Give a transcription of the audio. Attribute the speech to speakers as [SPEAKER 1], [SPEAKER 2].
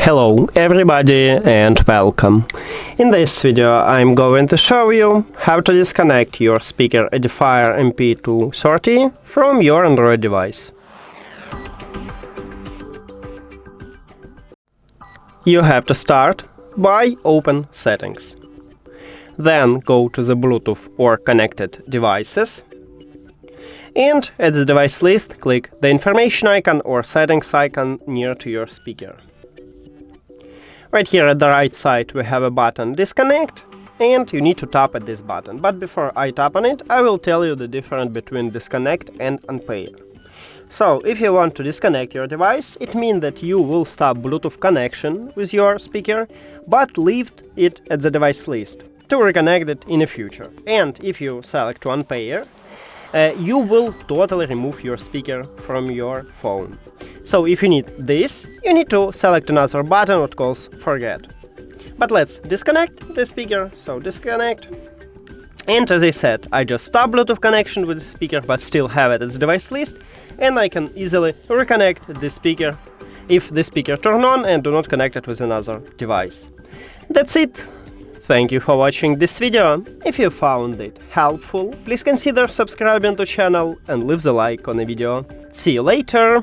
[SPEAKER 1] Hello everybody and welcome. In this video I'm going to show you how to disconnect your speaker EDIFIER MP230 from your Android device. You have to start by open Settings. Then go to the Bluetooth or connected devices. And at the device list, click the information icon or settings icon near to your speaker. Right here at the right side we have a button Disconnect, and you need to tap at this button. But before I tap on it, I will tell you the difference between disconnect and unpair. So, if you want to disconnect your device, it means that you will stop Bluetooth connection with your speaker, but leave it at the device list to reconnect it in the future. And if you select to unpair, you will totally remove your speaker from your phone. So if you need this, you need to select another button what calls Forget. But let's disconnect the speaker, so disconnect. And as I said, I just stop Bluetooth connection with the speaker, but still have it as the device list, and I can easily reconnect the speaker if the speaker turn on and do not connect it with another device. That's it. Thank you for watching this video. If you found it helpful, please consider subscribing to the channel and leave the like on the video. See you later!